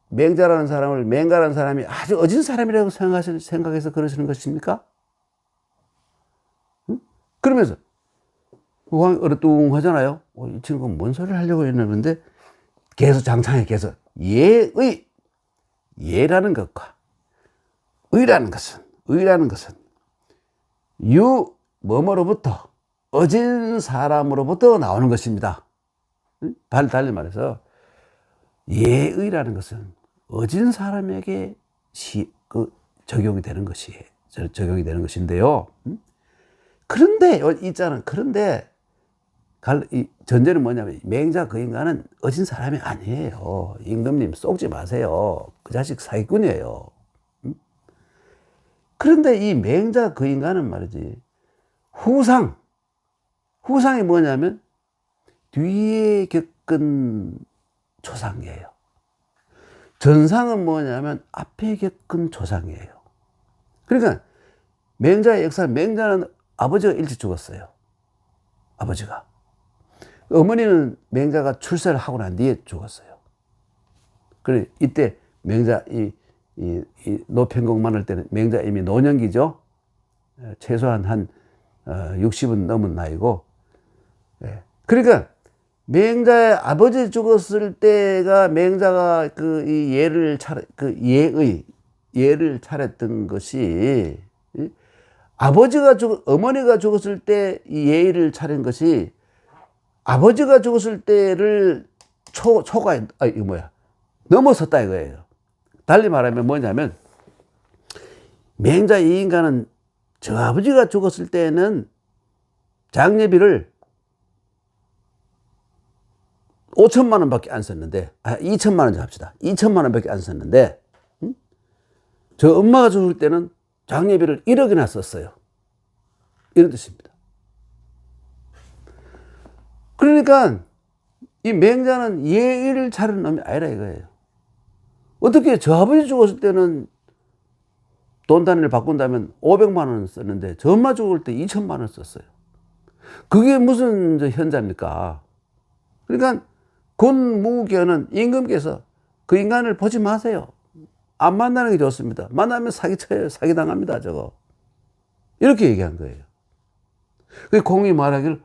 맹자라는 사람을 맹가라는 사람이 아주 어진 사람이라고 생각해서 그러시는 것입니까? 그러면서 왕이 어르뚱하잖아요. 이 친구가 뭔 소리를 하려고 했는데 계속 장창에 계속 예라는 것과 의라는 것은 뭐뭐로부터 어진 사람으로부터 나오는 것입니다. 달리 말해서 예의라는 것은 어진 사람에게 적용이 되는 것인데요. 그런데 그런데 전제는 뭐냐면 맹자 그 인간은 어진 사람이 아니에요. 임금님 속지 마세요. 그 자식 사기꾼이에요. 그런데 이 맹자 그 인간은 말이지 후상이 뭐냐면 뒤에 겪은 조상이에요. 전상은 뭐냐면 앞에 겪은 조상이에요. 그러니까 맹자의 역사, 맹자는 아버지가 일찍 죽었어요. 아버지가. 어머니는 맹자가 출세를 하고 난 뒤에 죽었어요. 그래 이때 맹자 이 노평국 만날 때는 맹자 이미 노년기죠. 최소한 한 60은 넘은 나이고. 그러니까 맹자의 아버지 죽었을 때가 맹자가 이 예를 차렸던 것이 어머니가 죽었을 때 이 예의를 차린 것이 아버지가 죽었을 때를 넘어섰다 이거예요. 달리 말하면 뭐냐면 맹자 이 인간은 저 아버지가 죽었을 때는 장례비를 5천만 원밖에 안 썼는데 2천만 원 합시다. 2천만 원밖에 안 썼는데 저 엄마가 죽을 때는 장례비를 1억이나 썼어요. 이런 뜻입니다. 그러니까 이 맹자는 예의를 차리는 놈이 아니라 이거예요. 어떻게 저 아버지 죽었을 때는 돈 단위를 바꾼다면 500만 원 썼는데 저 엄마 죽을 때 2천만 원 썼어요. 그게 무슨 현자입니까? 그러니까 군무교는 임금께서 그 인간을 보지 마세요. 안 만나는 게 좋습니다. 만나면 사기쳐요. 사기당합니다. 저거. 이렇게 얘기한 거예요. 그 공이 말하기를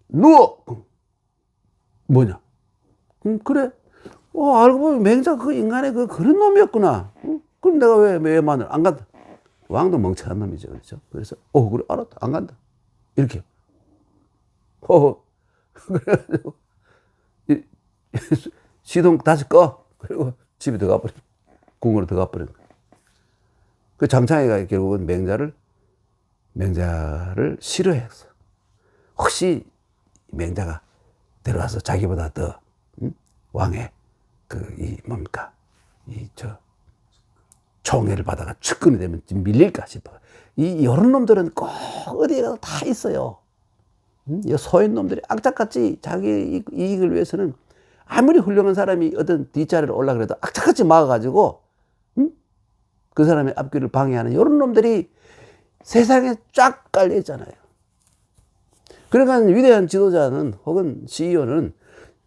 누워 뭐냐? 그래. 알고 보면 맹자 그 인간의 그런 놈이었구나. 그럼 내가 왜 마늘 안 간다. 왕도 멍청한 놈이죠. 그렇죠? 그래서 그래 알았다. 안 간다. 이렇게. 그래가지고 시동 다시 꺼. 그리고 집에 들어가 버린. 궁으로 들어가 버린. 그 장창이가 결국은 맹자를 싫어했어. 혹시 맹자가 데려와서 자기보다 더 왕의 총애를 받아가 측근이 되면 밀릴까 싶어. 이런 놈들은 꼭 어디에 가도 다 있어요. 이 소인 놈들이 악착같이 자기 이익을 위해서는 아무리 훌륭한 사람이 어떤 뒷자리를 올라 그래도 악착같이 막아가지고 그 사람의 앞길을 방해하는 이런 놈들이 세상에 쫙 깔려 있잖아요. 그러니까 위대한 지도자는 혹은 CEO는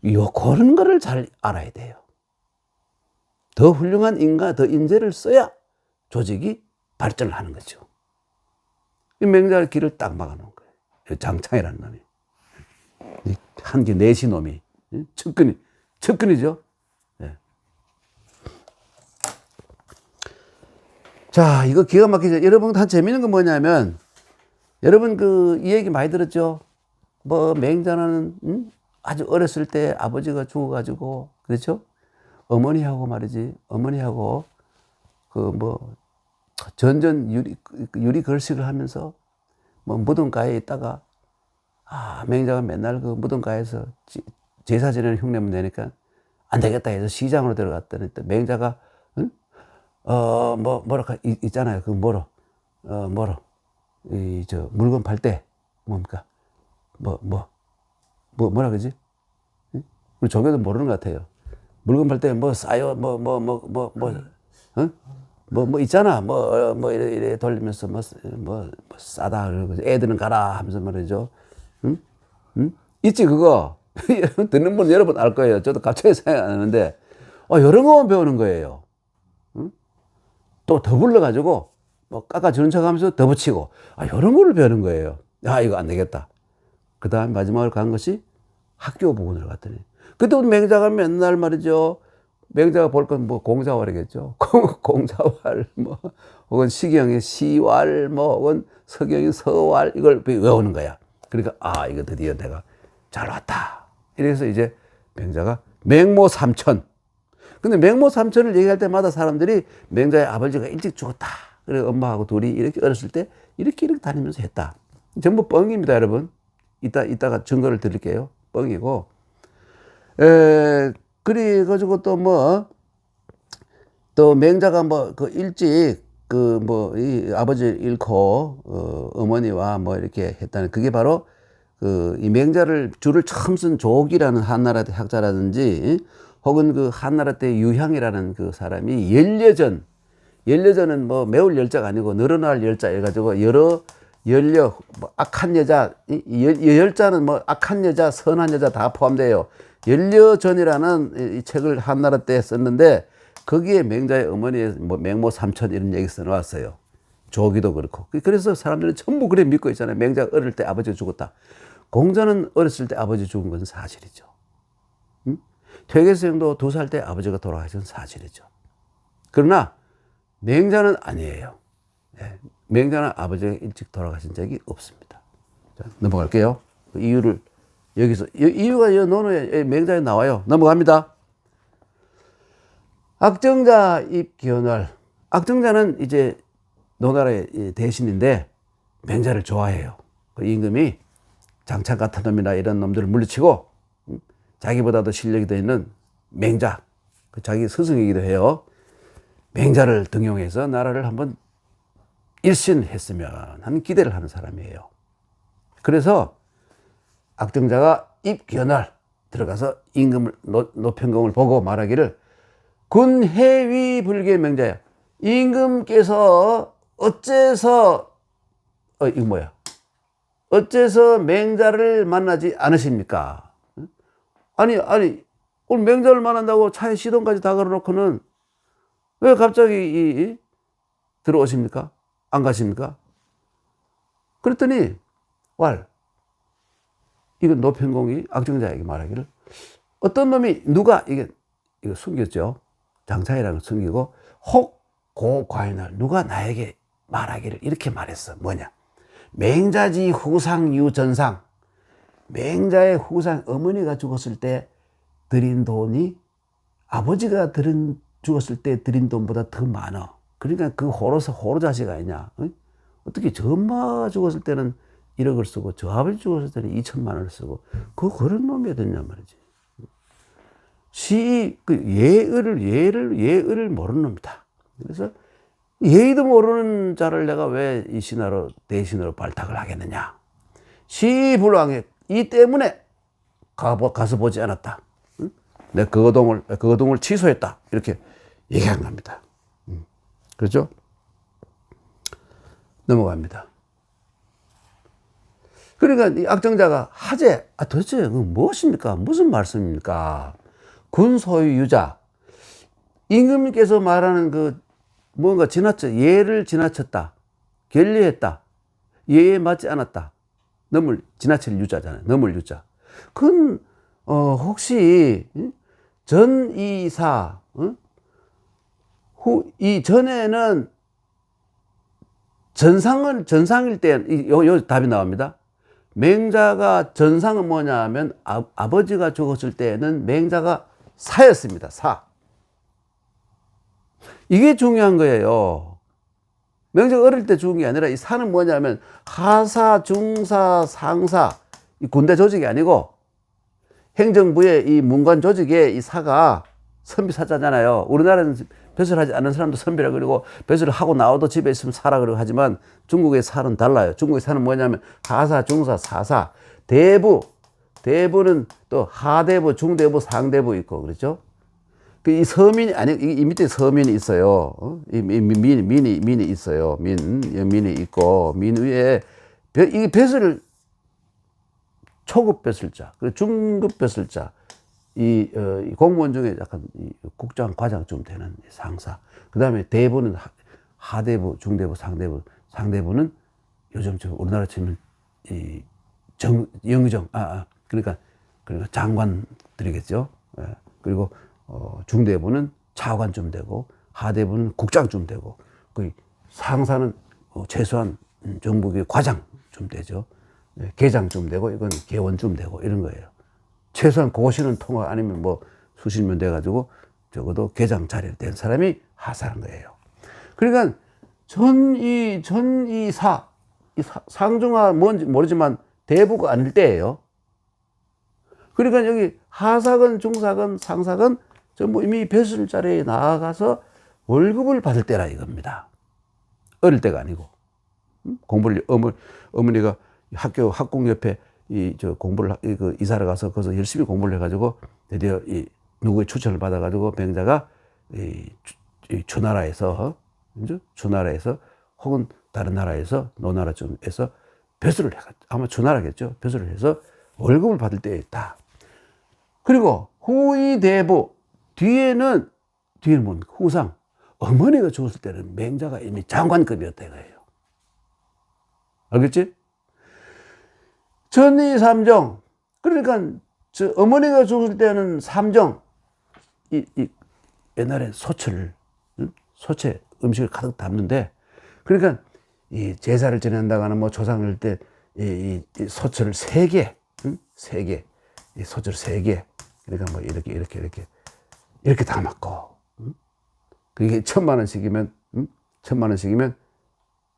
그런 거를 잘 알아야 돼요. 더 훌륭한 인간, 더 인재를 써야 조직이 발전을 하는 거죠. 이 맹자의 길을 딱 막아놓은 거예요. 장창이라는 놈이. 한기 내시 놈이. 측근이죠. 네. 자, 이거 기가 막히죠. 여러분, 한 재밌는 건 뭐냐면, 여러분, 이 얘기 많이 들었죠? 맹자는, 아주 어렸을 때 아버지가 죽어가지고, 그렇죠? 어머니하고 말이지, 어머니하고, 전전 유리 걸식을 하면서, 무덤가에 있다가, 맹자가 맨날 그 무덤가에서 제사 지내는 흉내만 내니까, 안 되겠다 해서 시장으로 들어갔더니, 또 맹자가, 뭐랄까, 있잖아요. 물건 팔 때, 뭡니까? 뭐라 그러지? 우리 조교도 모르는 것 같아요. 물건 팔 때 싸요? 있잖아. 이래 돌리면서 싸다. 그러고 애들은 가라 하면서 말이죠. 응? 있지, 그거. 듣는 분 여러분 알 거예요. 저도 갑자기 생각 안 나는데, 이런 거만 배우는 거예요. 응? 또 더 불러가지고, 깎아주는 척 하면서 더 붙이고, 이런 거를 배우는 거예요. 이거 안 되겠다. 그 다음에 마지막으로 간 것이 학교 부분을 갔더니, 그때 맹자가 맨날 말이죠. 맹자가 볼 건 공자활이겠죠. 공자활, 혹은 시경의 시활, 혹은 서경의 서활, 이걸 외우는 거야. 그러니까, 이거 드디어 내가 잘 왔다. 이래서 이제 맹자가 맹모삼천. 근데 맹모삼천을 얘기할 때마다 사람들이 맹자의 아버지가 일찍 죽었다. 그래, 엄마하고 둘이 이렇게 어렸을 때 이렇게 다니면서 했다. 전부 뻥입니다, 여러분. 이따가 증거를 드릴게요. 뻥이고. 그래가지고 또 맹자가 일찍 이 아버지를 잃고, 어머니와 이렇게 했다는, 그게 바로 이 맹자를 줄을 처음 쓴 조기라는 한나라 때 학자라든지, 혹은 한나라 때 유향이라는 그 사람이 열려전은 매울 열자가 아니고 늘어날 열자 해가지고 악한 여자, 열자는 악한 여자, 선한 여자 다 포함돼요. 열려전이라는 이 책을 한나라 때 썼는데, 거기에 맹자의 어머니의 맹모삼천 이런 얘기 써놓았어요. 조기도 그렇고. 그래서 사람들은 전부 그래 믿고 있잖아요. 맹자가 어릴 때 아버지가 죽었다. 공자는 어렸을 때 아버지 죽은 건 사실이죠. 퇴계수행도 2살 때 아버지가 돌아가신 사실이죠. 그러나 맹자는 아니에요. 맹자는 아버지가 일찍 돌아가신 적이 없습니다. 자, 넘어갈게요. 그 이유를 여기서, 이유가 이 논어에 맹자에 나와요. 넘어갑니다. 악정자 입견월. 악정자는 이제 노나라의 대신인데 맹자를 좋아해요. 그 임금이 장창 같은 놈이나 이런 놈들을 물리치고, 자기보다도 실력이 더 있는 맹자, 자기 스승이기도 해요. 맹자를 등용해서 나라를 한번 일신했으면 하는 기대를 하는 사람이에요. 그래서 악정자가 입견을 들어가서 임금을, 노평공을 보고 말하기를, 군해위 불계 맹자야. 임금께서 어째서 맹자를 만나지 않으십니까? 아니 오늘 맹자를 만난다고 차에 시동까지 다 걸어놓고는 왜 갑자기 들어오십니까? 안 가십니까? 그랬더니 이거 노평공이 악정자에게 말하기를, 어떤 놈이 이거 숨겼죠. 장차이라는 걸 숨기고, 혹 고과인을 누가 나에게 말하기를 이렇게 말했어. 뭐냐? 맹자지 후상 유전상. 맹자의 후상, 어머니가 죽었을 때 드린 돈이 아버지가 죽었을 때 드린 돈보다 더 많아. 그러니까 그 호로 자식 아니냐? 어떻게 저 엄마가 죽었을 때는 1억을 쓰고 저 아버지 죽었을 때는 2천만 원을 쓰고 그런 놈이 됐냐 말이지. 예의를 모르는 놈이다. 그래서 예의도 모르는 자를 내가 왜 이 신하로 대신으로 발탁을 하겠느냐. 시불왕에 이 때문에 가서 보지 않았다. 내가 거동을 취소했다. 이렇게 얘기한 겁니다. 그렇죠? 넘어갑니다. 그러니까 이 악정자가 하재, 도대체 무엇입니까? 무슨 말씀입니까? 군 소유 유자. 임금님께서 말하는 그 뭔가 예를 지나쳤다, 결례했다, 예에 맞지 않았다. 넘을 지나칠 유자잖아요. 넘을 유자. 그건 혹시 전이사 이 전에는 전상일 때 요 답이 나옵니다. 맹자가 전상은 뭐냐 하면 아버지가 죽었을 때는 맹자가 사였습니다. 사. 이게 중요한 거예요. 맹자가 어릴 때 죽은 게 아니라 이 사는 뭐냐면 하사, 중사, 상사, 이 군대 조직이 아니고 행정부의 이 문관 조직의 이 사가 선비사자잖아요. 우리나라는 벼슬 하지 않은 사람도 선비라 그러고 벼슬을 하고 나와도 집에 있으면 사라 그러고 하지만 중국의 사는 달라요. 중국의 사는 뭐냐면 하사, 중사, 사사, 대부는 또 하대부, 중대부, 상대부 있고 그렇죠. 이 서민이 아니 이 밑에 서민이 있어요. 이 민이 있어요. 민이 있고 민 위에 이 벼슬을 초급 벼슬자, 그리고 중급 벼슬자, 이 공무원 중에 약간 국장, 과장쯤 되는 상사. 그 다음에 대부는 하대부, 중대부, 상대부는 요즘 우리나라 치면 영의정, 그러니까 장관들이겠죠. 예. 그리고 중대부는 차관쯤 되고 하대부는 국장쯤 되고 그 상사는 최소한 정부의 과장쯤 되죠. 네, 계장쯤 되고 이건 개원쯤 되고 이런 거예요. 최소한 고시는 통과 아니면 뭐 수십 년 돼가지고 적어도 계장 자리에 된 사람이 하사란 거예요. 그러니까 상중하 뭔지 모르지만 대부가 아닐 때예요. 그러니까 여기 하사건, 중사건, 상사건 전부 이미 벼슬 자리에 나아가서 월급을 받을 때라 이겁니다. 어릴 때가 아니고. 공부를 어머니가 학공 옆에 공부를 이사를 가서 거기서 열심히 공부를 해가지고 드디어 누구의 추천을 받아가지고 맹자가 주나라에서 혹은 다른 나라에서 노나라쯤에서 벼슬을 해가지고 아마 주나라겠죠. 벼슬을 해서 월급을 받을 때에 있다. 그리고 후이대부 뒤에는 뭐 후상 어머니가 죽었을 때는 맹자가 이미 장관급이었다 이거예요. 알겠지? 전이삼정 그러니까 어머니가 죽을 때는 삼정 옛날에 소체 음식을 가득 담는데 그러니까 이 제사를 지낸다거나 뭐 조상을 때 이 소처를 3개, 3개, 이 소처를 3개, 그러니까 뭐 이렇게 담았고, 그게 1,000만 원씩이면, 1,000만 원씩이면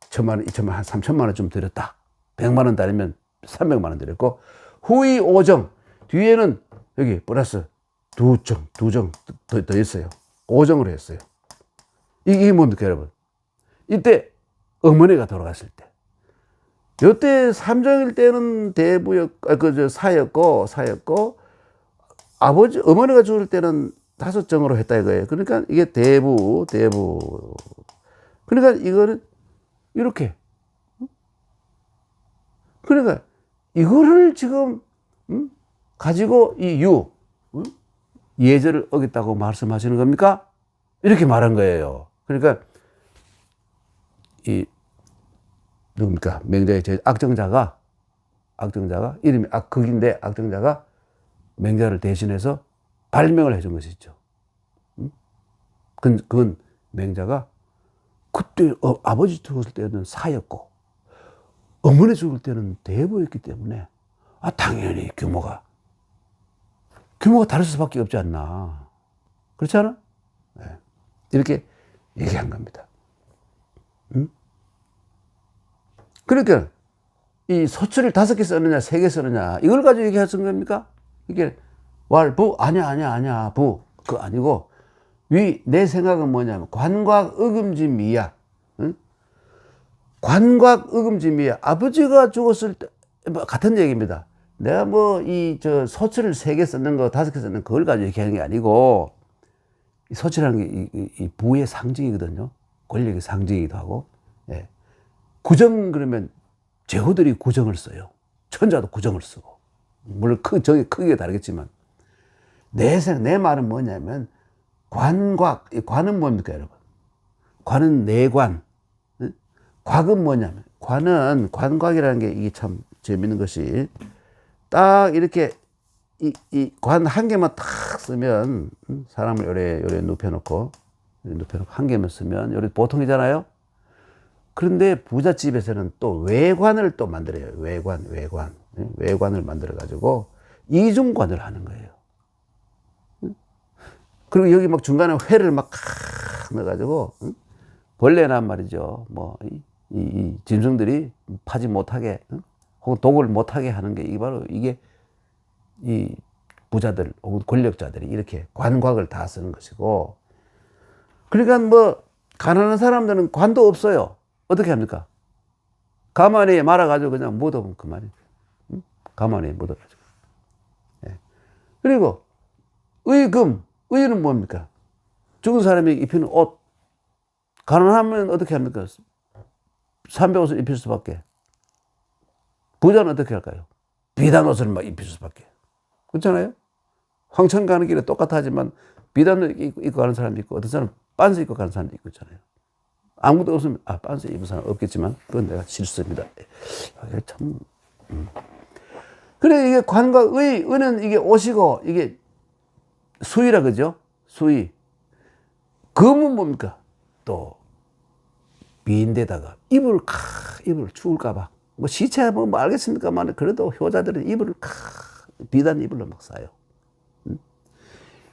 1,000만 원, 2,000만 원, 한 3,000만 원쯤 들였다. 100만 원 달이면 300만 원 들였고, 후이 5정 뒤에는 여기 플러스 2정 더 있어요. 5정으로 했어요. 이게 뭡니까 여러분? 이때 어머니가 돌아갔을 때. 요때 3정일 때는 사였고, 어머니가 죽을 때는 5정으로 했다 이거예요. 그러니까 이게 대부. 그러니까 이거는 이렇게. 그러니까 이거를 지금, 가지고 예절을 어겼다고 말씀하시는 겁니까? 이렇게 말한 거예요. 그러니까 누굽니까? 맹자의 악정자가 이름이 극인데 악정자가 맹자를 대신해서 발명을 해준 것이죠. 그건 맹자가 그때 아버지 죽을 때는 사였고 어머니 죽을 때는 대부였기 때문에 당연히 규모가 다를 수밖에 없지 않나. 그렇지 않아? 네. 이렇게 얘기한 겁니다. 그러니까 이 소출을 5개 쓰느냐 3개 쓰느냐 이걸 가지고 얘기하신 겁니까? 이게 부 아니야 부 그거 아니고 내 생각은 뭐냐면 관곽의금지미야. 관곽의금지미야. 아버지가 죽었을 때 같은 얘기입니다. 내가 소출을 3개 쓰는 거 5개 쓰는 그걸 가지고 얘기하는 게 아니고 이 소출이라는 게 이 부의 상징이거든요. 권력의 상징이기도 하고. 예. 구정 그러면 제후들이 구정을 써요. 천자도 구정을 쓰고. 물론 정의 크기가 다르겠지만 내 말은 뭐냐면 관곽, 관은 뭡니까, 여러분? 관은 내관. 곽은 뭐냐면, 관은, 관곽이라는 게 이게 참 재밌는 것이, 딱 이렇게 이 관 한 개만 탁 쓰면, 사람을 요래 눕혀놓고 한 개만 쓰면, 요래 보통이잖아요? 그런데 부잣집에서는 또 외관을 또 만들어요. 외관을 만들어가지고 이중관을 하는 거예요. 그리고 여기 막 중간에 회를 막 넣어가지고, 벌레나 말이죠. 뭐, 이 짐승들이 파지 못하게, 혹은 독을 못하게 하는 게, 이게 바로 이게 이 부자들 혹은 권력자들이 이렇게 관곽을 다 쓰는 것이고, 그러니까 뭐, 가난한 사람들은 관도 없어요. 어떻게 합니까? 가만히 말아가지고 그냥 묻어보면 그만이에요. 가만히 묻어가지고. 예. 그리고 의금, 의는 뭡니까? 죽은 사람이 입히는 옷. 가난하면 어떻게 합니까? 300옷을 입힐 수밖에. 부자는 어떻게 할까요? 비단 옷을 막 입힐 수밖에. 그렇잖아요? 황천 가는 길에 똑같아 하지만 비단을 입고 가는 사람이 있고 어떤 사람은 빤스 입고 가는 사람도 있고 있잖아요. 아무도 없으면, 빤스 입은 사람 없겠지만 그건 내가 실수입니다. 참. 그래, 이게 관과 의는 이게 옷이고 이게 수의라 그죠? 수의. 금은 뭡니까? 또 비인데다가 이불 추울까봐. 뭐 시체 뭐 알겠습니까만 그래도 효자들은 이불을 비단 이불로 막 싸요.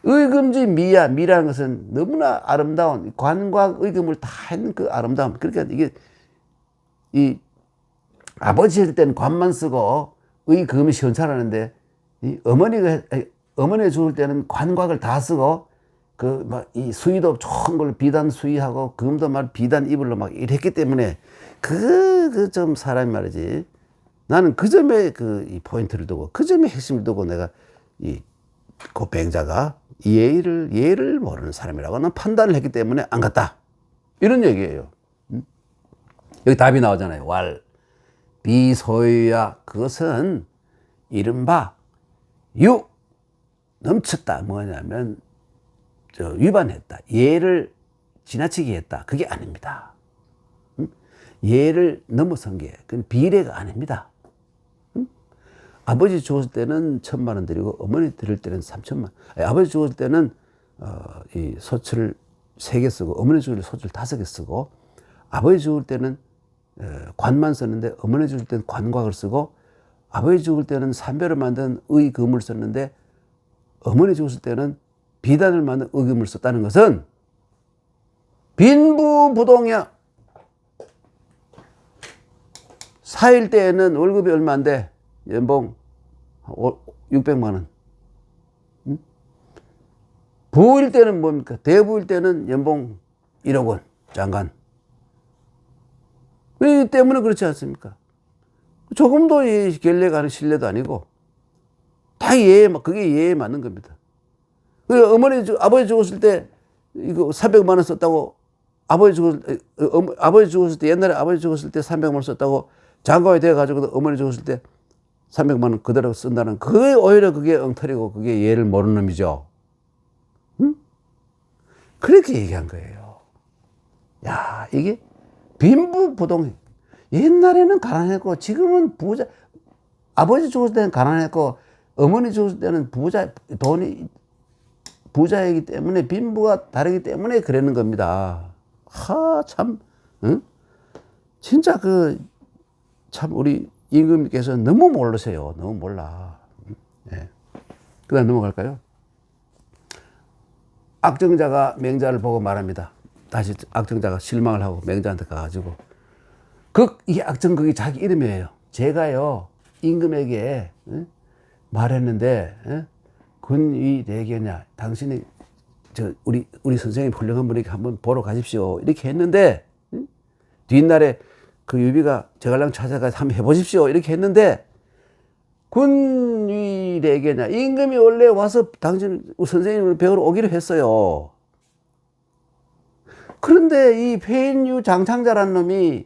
의금지 미라는 것은 너무나 아름다운 관과 의금을 다 했는 그 아름다움. 그러니까 이게 이 아버지 할 때는 관만 쓰고 의금이 시원찮았는데 이 어머니가 죽을 때는 관곽을 다 쓰고 그 막 이 수의도 좋은 걸로 비단 수의하고 금도 막 비단 이불로 막 이랬기 때문에 그 좀 사람이 말이지. 나는 그 점에 이 포인트를 두고 그 점에 핵심을 두고 내가 그 뱅자가 예를 모르는 사람이라고는 판단을 했기 때문에 안 갔다. 이런 얘기예요. 여기 답이 나오잖아요. 비소유야. 그것은 이른바 넘쳤다. 뭐냐면 위반했다. 예를 지나치게 했다. 그게 아닙니다. 예를 넘어선 게 그건 비례가 아닙니다. 아버지 죽었을 때는 1,000,000원 드리고 어머니 드릴 때는 3,000,000원. 아버지 죽었을 때는 이 소철을 3개 쓰고 어머니 죽을 때 소철 5개 쓰고 아버지 죽을 때는 관만 썼는데 어머니 죽을 때는 관곽을 쓰고 아버지 죽을 때는 삼배를 만든 의금을 썼는데 어머니 죽었을 때는 비단을 만든 의금을 썼다는 것은 빈부부동이야. 4일 때에는 월급이 얼마인데 연봉 600만 원. 부일 때는 뭡니까? 대부일 때는 연봉 1억 원. 장관. 이 때문에 그렇지 않습니까? 조금도 이 결례가 아닌 신뢰도 아니고 다 그게 예에 맞는 겁니다. 아버지 죽었을 때 이거 300만 원 썼다고 아버지 죽었을 때 옛날에 아버지 죽었을 때 300만 원 썼다고 장관이 돼가지고 어머니 죽었을 때 300만 원 그대로 쓴다는 오히려 그게 엉터리고 그게 예를 모르는 놈이죠. 응? 그렇게 얘기한 거예요. 야, 이게 빈부부동. 옛날에는 가난했고 지금은 부자. 아버지 죽었을 때는 가난했고 어머니 죽었을 때는 돈이 부자이기 때문에 빈부가 다르기 때문에 그러는 겁니다. 참, 응? 진짜 참 우리 임금님께서 너무 모르세요. 너무 몰라. 예. 그 다음 넘어갈까요? 악정자가 맹자를 보고 말합니다. 다시 악정자가 실망을 하고 맹자한테 가가지고 이 악정극이 자기 이름이에요. 제가요 임금에게 말했는데 군위 대견야 당신이 우리 선생님 훌륭한 분에게 한번 보러 가십시오 이렇게 했는데 뒷날에 그 유비가 제갈량 찾아가서 한번 해보십시오 이렇게 했는데 군위 대견야 임금이 원래 와서 당신 선생님을 배우러 오기로 했어요. 그런데 이 폐인유 장창자라는 놈이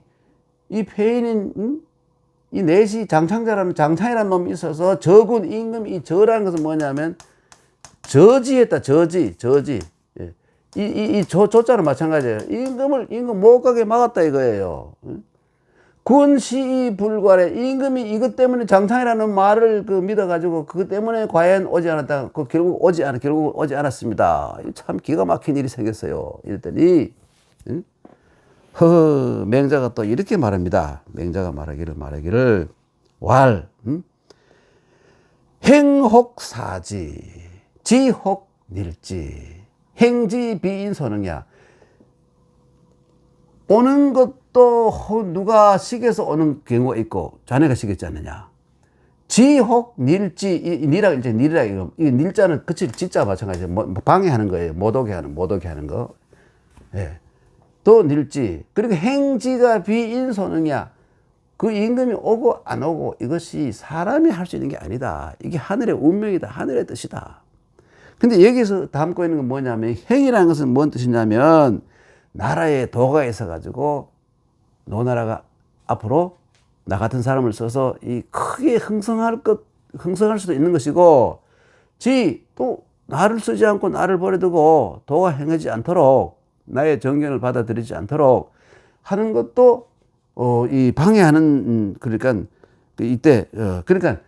이 폐인인 이 내시 장창자라는 장창이라는 놈이 있어서 저군 임금 이 저라는 것은 뭐냐면 저지했다. 저지. 예. 조자는 마찬가지예요. 임금 못 가게 막았다 이거예요. 군시불괄에 임금이 이것 때문에 장창이라는 말을 믿어가지고 그것 때문에 과연 오지 않았다. 결국 오지 않았습니다. 참 기가 막힌 일이 생겼어요. 이랬더니 맹자가 또 이렇게 말합니다. 맹자가 말하기를 행혹사지 지혹닐지 행지비인소능야. 오는 것도 누가 시켜서 오는 경우가 있고 자네가 시켰지 않느냐. 지혹닐지 니라 이제 니라 이거 닐자는 그치 진짜 마찬가지예요. 방해하는 거예요. 못 오게 하는 거. 예. 또 닐지. 그리고 행지가 비인소능야. 그 임금이 오고 안 오고 이것이 사람이 할 수 있는 게 아니다. 이게 하늘의 운명이다. 하늘의 뜻이다. 근데 여기서 담고 있는 건 뭐냐면 행이라는 것은 뭔 뜻이냐면 나라에 도가 있어가지고 노나라가 앞으로 나 같은 사람을 써서 이 크게 흥성할 수도 있는 것이고 또 나를 쓰지 않고 나를 버려두고 도가 행하지 않도록 나의 정견을 받아들이지 않도록 하는 것도 이 방해하는 그러니까 이때 그러니까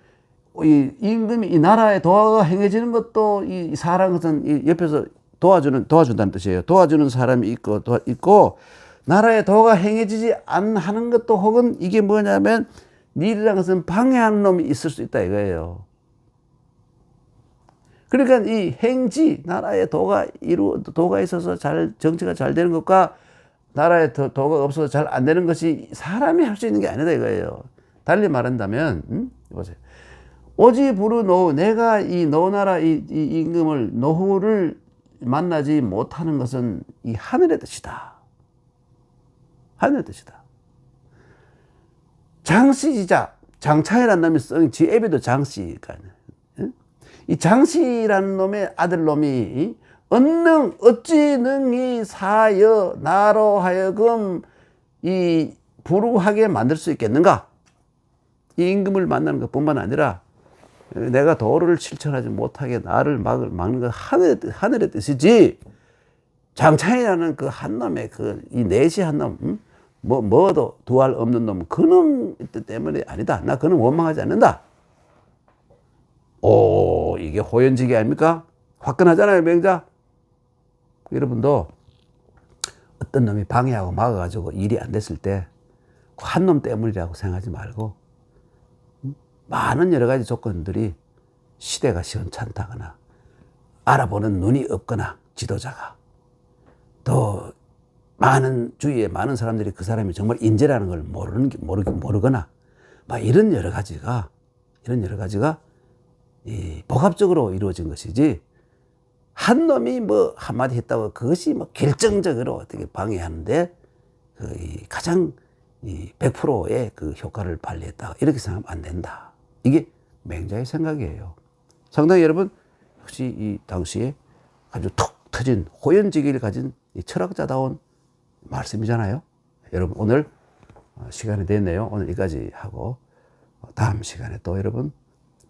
이 임금이 이 나라의 도가 행해지는 것도 이 사람 같은 이 옆에서 도와준다는 뜻이에요. 도와주는 사람이 있고 나라의 도가 행해지지 않는 것도 혹은 이게 뭐냐면 일이라는 것은 방해하는 놈이 있을 수 있다 이거예요. 그러니까 이 행지 나라의 도가 있어서 정치가 잘 되는 것과 나라에 도가 없어서 잘 안 되는 것이 사람이 할 수 있는 게 아니다 이거예요. 달리 말한다면 보세요. 오지 부르 노후, 내가 이 노나라 이 임금을 노후를 만나지 못하는 것은 이 하늘의 뜻이다. 하늘의 뜻이다. 장씨지자, 장창이라는 놈이 쓴 지애비도 장씨니까. 이 장씨라는 놈의 아들놈이 어찌 능히 사여 나로 하여금 이 불우하게 만들 수 있겠는가? 이 임금을 만나는 것뿐만 아니라 내가 도를 실천하지 못하게 나를 막는 건 하늘의 뜻이지. 장창이라는 그 한 놈의 이 넷이 한 놈, 뭐도 두할 없는 놈, 그놈 뜻 때문에 아니다. 나 그놈 원망하지 않는다. 이게 호연지기 아닙니까? 화끈하잖아요, 맹자. 여러분도 어떤 놈이 방해하고 막아가지고 일이 안 됐을 때 한 놈 때문이라고 생각하지 말고 많은 여러 가지 조건들이 시대가 시원찮다거나 알아보는 눈이 없거나 지도자가 또 주위에 많은 사람들이 그 사람이 정말 인재라는 걸 모르거나 막 이런 여러 가지가 이 복합적으로 이루어진 것이지 한 놈이 뭐 한마디 했다고 그것이 뭐 결정적으로 어떻게 방해하는데 가장 100%의 그 효과를 발휘했다 이렇게 생각하면 안 된다. 이게 맹자의 생각이에요. 상당히 여러분 역시 이 당시에 아주 톡 터진 호연지기를 가진 이 철학자다운 말씀이잖아요. 여러분 오늘 시간이 됐네요. 오늘 여기까지 하고 다음 시간에 또 여러분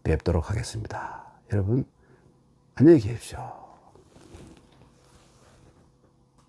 뵙도록 하겠습니다. 여러분 안녕히 계십시오.